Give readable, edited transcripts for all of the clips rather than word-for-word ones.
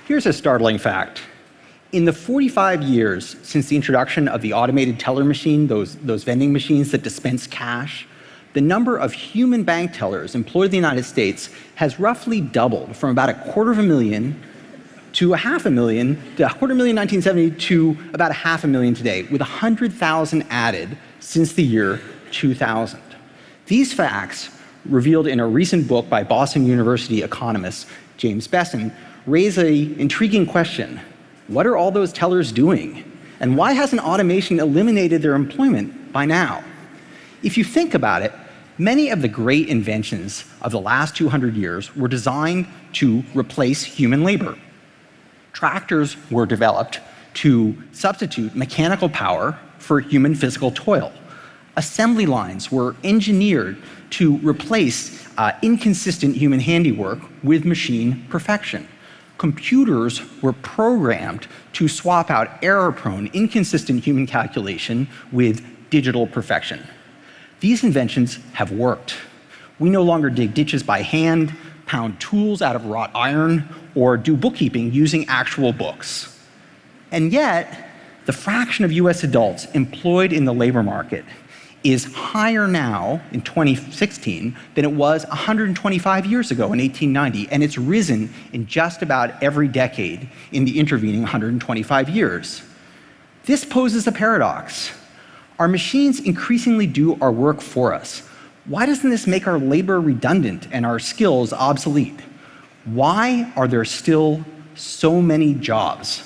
Here's a startling fact. In the 45 years since the introduction of the automated teller machine, those vending machines that dispense cash, the number of human bank tellers employed in the United States has roughly doubled from about 250,000 to 500,000, to 250,000 in 1970 to about 500,000 today, with 100,000 added since the year 2000. These facts, revealed in a recent book by Boston University economist James Besson, raise an intriguing question. What are all those tellers doing? And why hasn't automation eliminated their employment by now? If you think about it, many of the great inventions of the last 200 years were designed to replace human labor. Tractors were developed to substitute mechanical power for human physical toil. Assembly lines were engineered to replace inconsistent human handiwork with machine perfection. Computers were programmed to swap out error-prone, inconsistent human calculation with digital perfection. These inventions have worked. We no longer dig ditches by hand, pound tools out of wrought iron, or do bookkeeping using actual books. And yet, the fraction of US adults employed in the labor market is higher now in 2016 than it was 125 years ago in 1890, and it's risen in just about every decade in the intervening 125 years. This poses a paradox. Our machines increasingly do our work for us. Why doesn't this make our labor redundant and our skills obsolete? Why are there still so many jobs?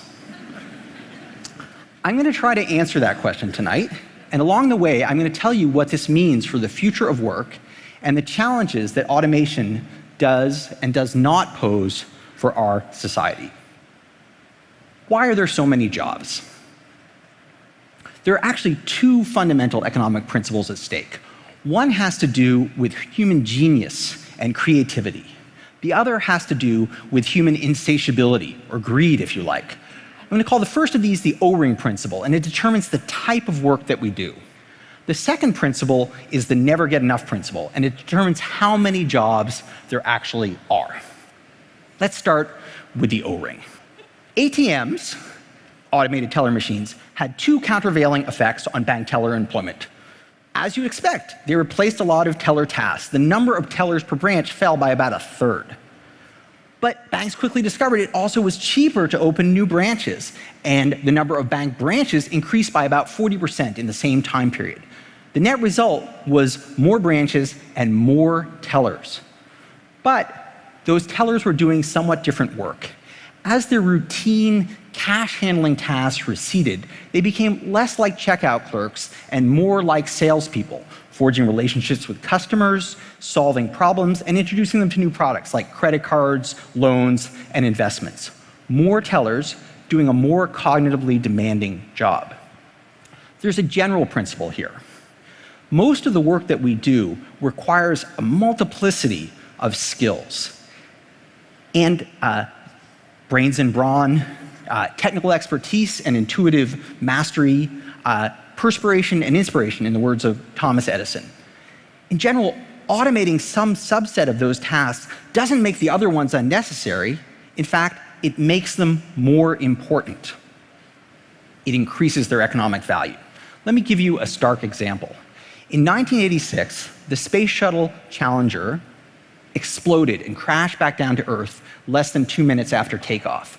I'm going to try to answer that question tonight. And along the way, I'm going to tell you what this means for the future of work and the challenges that automation does and does not pose for our society. Why are there so many jobs? There are actually two fundamental economic principles at stake. One has to do with human genius and creativity. The other has to do with human insatiability, or greed, if you like. I'm going to call the first of these the O-ring principle, and it determines the type of work that we do. The second principle is the never get enough principle, and it determines how many jobs there actually are. Let's start with the O-ring. ATMs, automated teller machines, had two countervailing effects on bank teller employment. As you'd expect, they replaced a lot of teller tasks. The number of tellers per branch fell by about 1/3. But banks quickly discovered it also was cheaper to open new branches, and the number of bank branches increased by about 40% in the same time period. The net result was more branches and more tellers. But those tellers were doing somewhat different work. As their routine cash handling tasks receded, they became less like checkout clerks and more like salespeople, forging relationships with customers, solving problems, and introducing them to new products like credit cards, loans, and investments. More tellers doing a more cognitively demanding job. There's a general principle here. Most of the work that we do requires a multiplicity of skills. And brains and brawn, technical expertise and intuitive mastery, perspiration and inspiration, in the words of Thomas Edison. In general, automating some subset of those tasks doesn't make the other ones unnecessary. In fact, it makes them more important. It increases their economic value. Let me give you a stark example. In 1986, the Space Shuttle Challenger exploded and crashed back down to Earth less than 2 minutes after takeoff.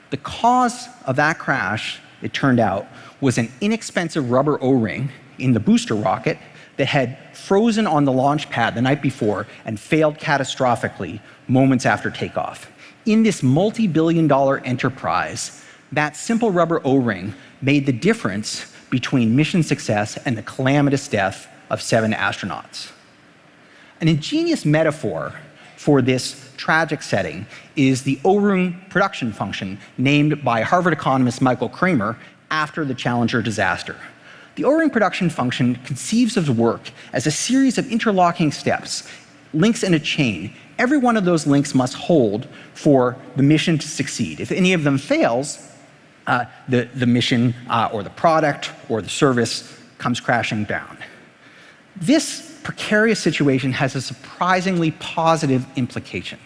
The cause of that crash, it turned out, was an inexpensive rubber O-ring in the booster rocket that had frozen on the launch pad the night before and failed catastrophically moments after takeoff. In this multi-billion-dollar enterprise, that simple rubber O-ring made the difference between mission success and the calamitous death of 7 astronauts. An ingenious metaphor for this tragic setting is the O-ring production function named by Harvard economist Michael Kramer after the Challenger disaster. The O-ring production function conceives of work as a series of interlocking steps, links in a chain. Every one of those links must hold for the mission to succeed. If any of them fails, the mission or the product or the service comes crashing down. This precarious situation has a surprisingly positive implication,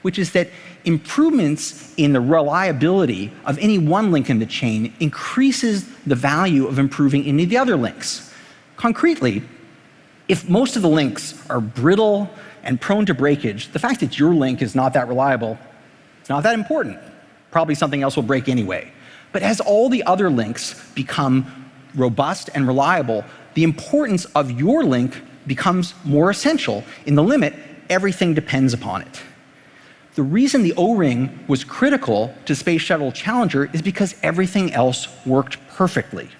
which is that improvements in the reliability of any one link in the chain increases the value of improving any of the other links. Concretely, if most of the links are brittle and prone to breakage, the fact that your link is not that reliable, it's not that important. Probably something else will break anyway. But as all the other links become robust and reliable, the importance of your link becomes more essential. In the limit, everything depends upon it. The reason the O-ring was critical to Space Shuttle Challenger is because everything else worked perfectly.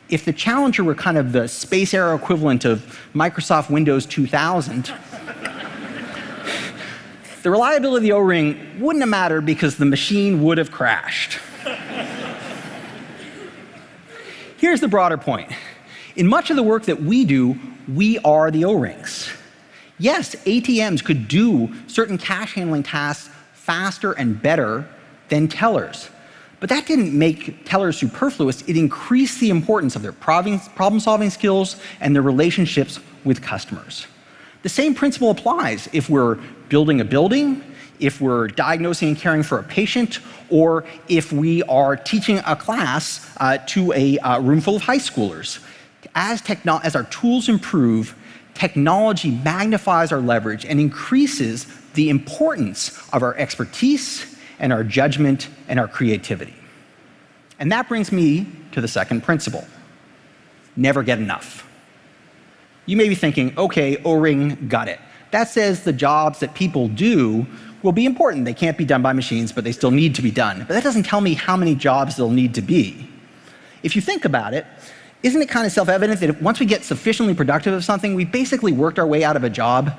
If the Challenger were kind of the space era equivalent of Microsoft Windows 2000, the reliability of the O-ring wouldn't have mattered because the machine would have crashed. Here's the broader point. In much of the work that we do, we are the O-rings. Yes, ATMs could do certain cash handling tasks faster and better than tellers. But that didn't make tellers superfluous. It increased the importance of their problem-solving skills and their relationships with customers. The same principle applies if we're building a building, if we're diagnosing and caring for a patient, or if we are teaching a class to a room full of high schoolers. As our tools improve, technology magnifies our leverage and increases the importance of our expertise and our judgment and our creativity. And that brings me to the second principle. Never get enough. You may be thinking, okay, O-ring, got it. That says the jobs that people do will be important. They can't be done by machines, but they still need to be done. But that doesn't tell me how many jobs there'll need to be. If you think about it, isn't it kind of self-evident that once we get sufficiently productive of something, we basically worked our way out of a job?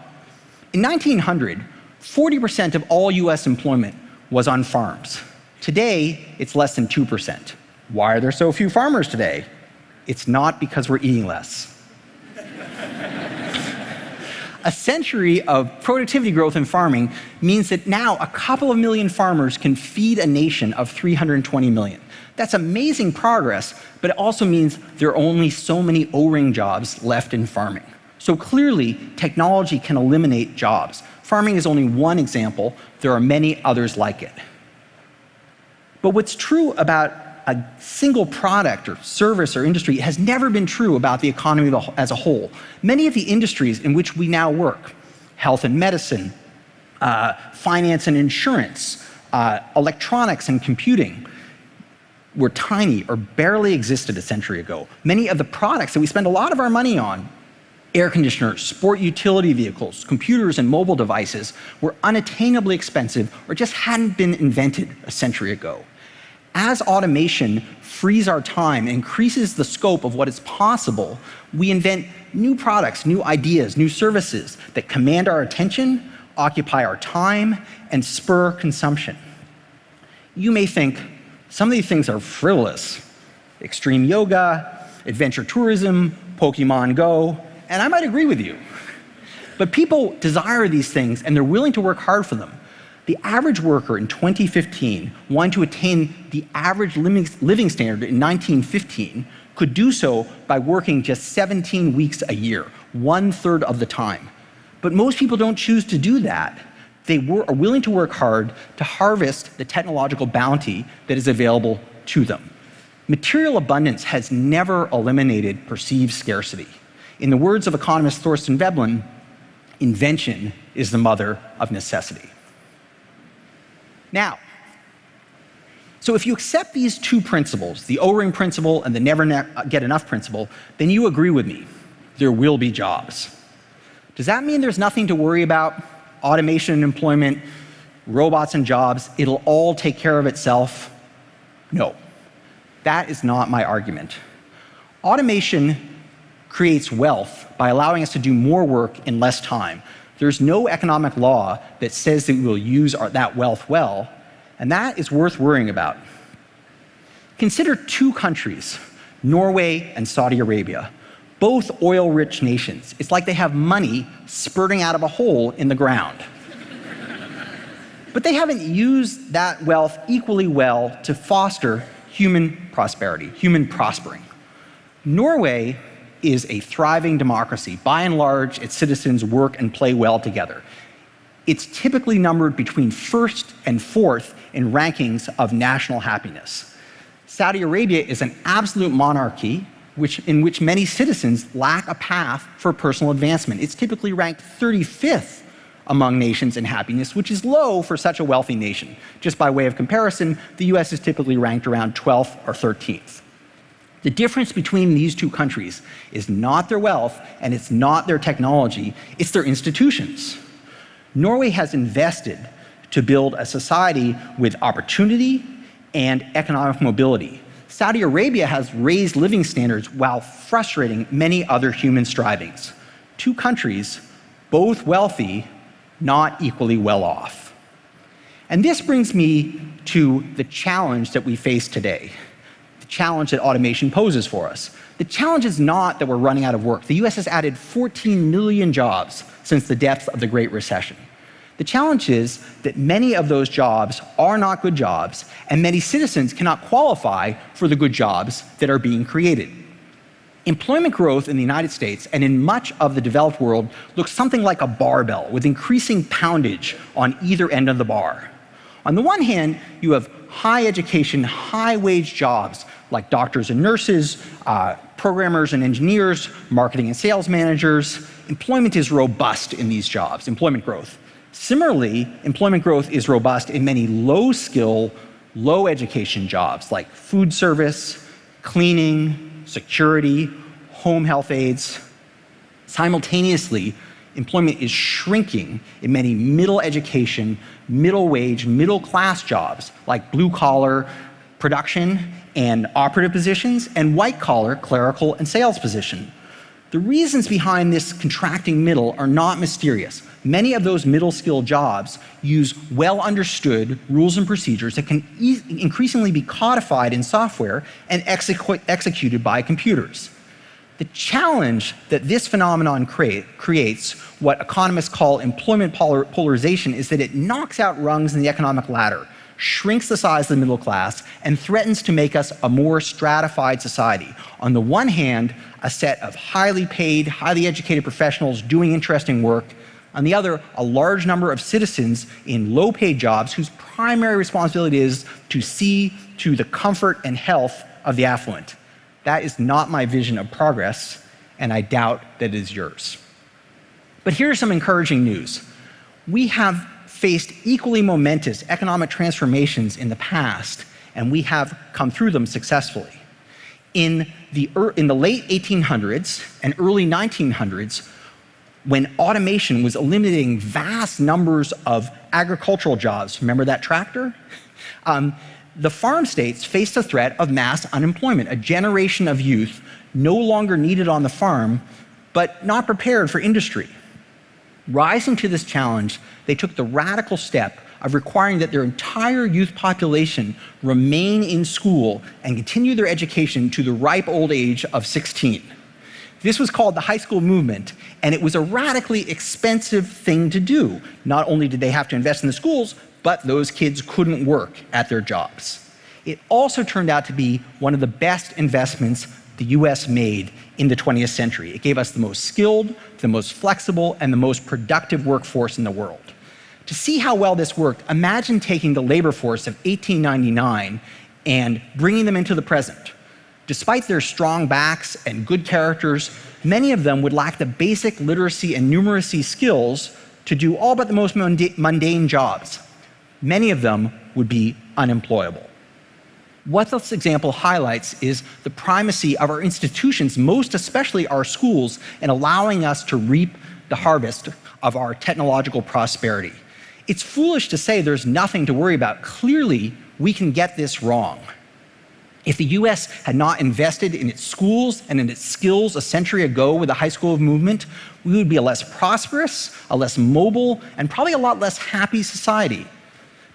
In 1900, 40% of all US employment was on farms. Today, it's less than 2%. Why are there so few farmers today? It's not because we're eating less. A century of productivity growth in farming means that now a couple of million farmers can feed a nation of 320 million. That's amazing progress, but it also means there are only so many O-ring jobs left in farming. So clearly, technology can eliminate jobs. Farming is only one example. There are many others like it. But what's true about a single product or service or industry has never been true about the economy as a whole. Many of the industries in which we now work, health and medicine, finance and insurance, electronics and computing, were tiny or barely existed a century ago. Many of the products that we spend a lot of our money on, air conditioners, sport utility vehicles, computers and mobile devices, were unattainably expensive or just hadn't been invented a century ago. As automation frees our time and increases the scope of what is possible, we invent new products, new ideas, new services that command our attention, occupy our time, and spur consumption. You may think some of these things are frivolous. Extreme yoga, adventure tourism, Pokemon Go, and I might agree with you. But people desire these things and they're willing to work hard for them. The average worker in 2015 wanting to attain the average living standard in 1915 could do so by working just 17 weeks a year, 1/3 of the time. But most people don't choose to do that. They are willing to work hard to harvest the technological bounty that is available to them. Material abundance has never eliminated perceived scarcity. In the words of economist Thorstein Veblen, invention is the mother of necessity. Now, so if you accept these two principles, the O-ring principle and the never get enough principle, then you agree with me. There will be jobs. Does that mean there's nothing to worry about? Automation and employment, robots and jobs, it'll all take care of itself? No, that is not my argument. Automation creates wealth by allowing us to do more work in less time. There's no economic law that says that we will use that wealth well, and that is worth worrying about. Consider two countries, Norway and Saudi Arabia, both oil-rich nations. It's like they have money spurting out of a hole in the ground. But they haven't used that wealth equally well to foster human prosperity, human prospering. Norway is a thriving democracy. By and large, its citizens work and play well together. It's typically numbered between first and fourth in rankings of national happiness. Saudi Arabia is an absolute monarchy in which many citizens lack a path for personal advancement. It's typically ranked 35th among nations in happiness, which is low for such a wealthy nation. Just by way of comparison, the US is typically ranked around 12th or 13th. The difference between these two countries is not their wealth and it's not their technology, it's their institutions. Norway has invested to build a society with opportunity and economic mobility. Saudi Arabia has raised living standards while frustrating many other human strivings. Two countries, both wealthy, not equally well off. And this brings me to the challenge that we face today, the challenge that automation poses for us. The challenge is not that we're running out of work. The US has added 14 million jobs since the depths of the Great Recession. The challenge is that many of those jobs are not good jobs, and many citizens cannot qualify for the good jobs that are being created. Employment growth in the United States and in much of the developed world looks something like a barbell with increasing poundage on either end of the bar. On the one hand, you have high education, high wage jobs like doctors and nurses, programmers and engineers, marketing and sales managers. Employment is robust in these jobs, employment growth. Similarly, employment growth is robust in many low-skill, low-education jobs like food service, cleaning, security, home health aides. Simultaneously, employment is shrinking in many middle education, middle wage, middle class jobs like blue collar production and operative positions and white collar clerical and sales position. The reasons behind this contracting middle are not mysterious. Many of those middle skill jobs use well understood rules and procedures that can increasingly be codified in software and executed by computers. The challenge that this phenomenon creates, what economists call employment polarization, is that it knocks out rungs in the economic ladder, shrinks the size of the middle class, and threatens to make us a more stratified society. On the one hand, a set of highly paid, highly educated professionals doing interesting work. On the other, a large number of citizens in low-paid jobs whose primary responsibility is to see to the comfort and health of the affluent. That is not my vision of progress, and I doubt that it is yours. But here's some encouraging news. We have faced equally momentous economic transformations in the past, and we have come through them successfully. In the late 1800s and early 1900s, when automation was eliminating vast numbers of agricultural jobs, remember that tractor? The farm states faced the threat of mass unemployment, a generation of youth no longer needed on the farm, but not prepared for industry. Rising to this challenge, they took the radical step of requiring that their entire youth population remain in school and continue their education to the ripe old age of 16. This was called the high school movement, and it was a radically expensive thing to do. Not only did they have to invest in the schools, but those kids couldn't work at their jobs. It also turned out to be one of the best investments the US made in the 20th century. It gave us the most skilled, the most flexible, and the most productive workforce in the world. To see how well this worked, imagine taking the labor force of 1899 and bringing them into the present. Despite their strong backs and good characters, many of them would lack the basic literacy and numeracy skills to do all but the most mundane jobs. Many of them would be unemployable. What this example highlights is the primacy of our institutions, most especially our schools, in allowing us to reap the harvest of our technological prosperity. It's foolish to say there's nothing to worry about. Clearly, we can get this wrong. If the US had not invested in its schools and in its skills a century ago with the high school movement, we would be a less prosperous, a less mobile, and probably a lot less happy society.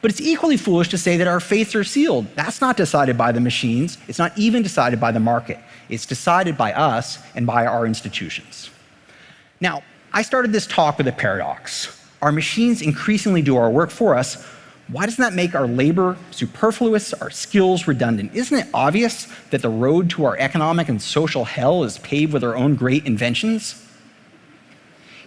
But it's equally foolish to say that our fates are sealed. That's not decided by the machines. It's not even decided by the market. It's decided by us and by our institutions. Now, I started this talk with a paradox. Our machines increasingly do our work for us. Why doesn't that make our labor superfluous, our skills redundant? Isn't it obvious that the road to our economic and social hell is paved with our own great inventions?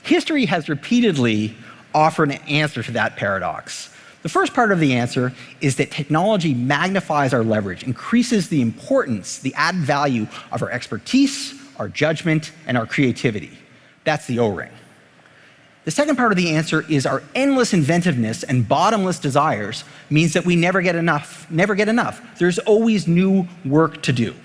History has repeatedly offer an answer to that paradox. The first part of the answer is that technology magnifies our leverage, increases the importance, the added value of our expertise, our judgment, and our creativity. That's the O-ring. The second part of the answer is our endless inventiveness and bottomless desires means that we never get enough. There's always new work to do.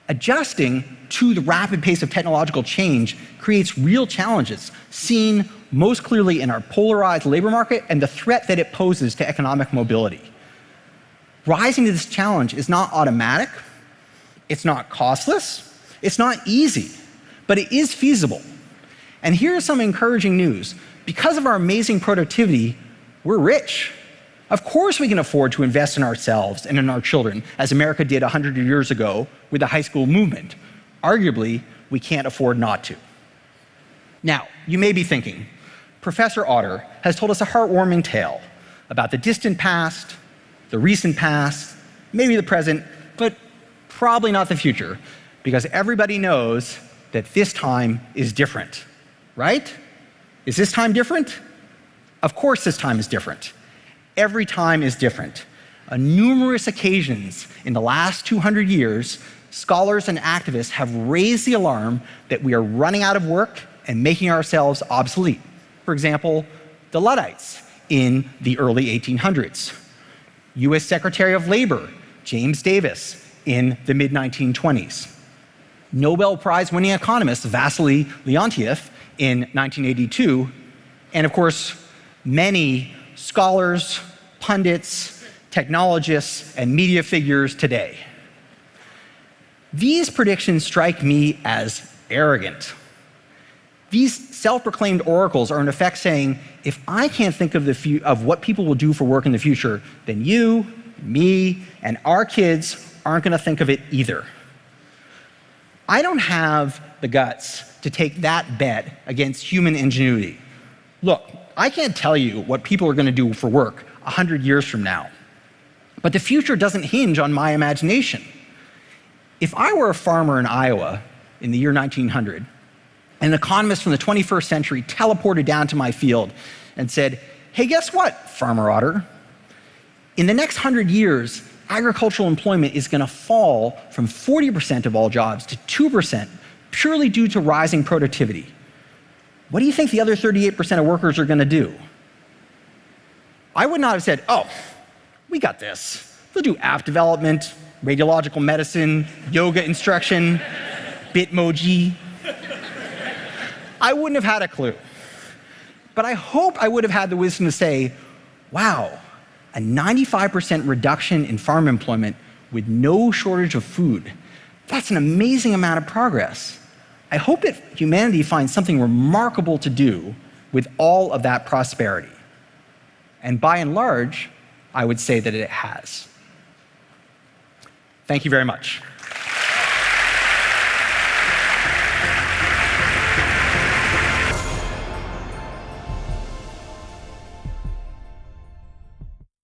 Adjusting to the rapid pace of technological change creates real challenges, seen most clearly in our polarized labor market and the threat that it poses to economic mobility. Rising to this challenge is not automatic, it's not costless, it's not easy, but it is feasible. And here's some encouraging news. Because of our amazing productivity, we're rich. Of course we can afford to invest in ourselves and in our children, as America did 100 years ago with the high school movement. Arguably, we can't afford not to. Now, you may be thinking, Professor Autor has told us a heartwarming tale about the distant past, the recent past, maybe the present, but probably not the future, because everybody knows that this time is different, right? Is this time different? Of course this time is different. Every time is different. On numerous occasions in the last 200 years, scholars and activists have raised the alarm that we are running out of work and making ourselves obsolete. For example, the Luddites in the early 1800s. US Secretary of Labor, James Davis, in the mid-1920s. Nobel Prize-winning economist Vasily Leontief in 1982. And of course, many scholars, pundits, technologists, and media figures today. These predictions strike me as arrogant. These self-proclaimed oracles are in effect saying, if I can't think of what people will do for work in the future, then you, me, and our kids aren't going to think of it either. I don't have the guts to take that bet against human ingenuity. Look, I can't tell you what people are going to do for work 100 years from now. But the future doesn't hinge on my imagination. If I were a farmer in Iowa in the year 1900, an economist from the 21st century teleported down to my field and said, hey, guess what, Farmer Autor? In the next 100 years, agricultural employment is going to fall from 40% of all jobs to 2% purely due to rising productivity. What do you think the other 38% of workers are going to do? I would not have said, oh, we got this. They'll do app development, radiological medicine, yoga instruction, Bitmoji. I wouldn't have had a clue. But I hope I would have had the wisdom to say, wow, a 95% reduction in farm employment with no shortage of food. That's an amazing amount of progress. I hope that humanity finds something remarkable to do with all of that prosperity. And by and large, I would say that it has. Thank you very much.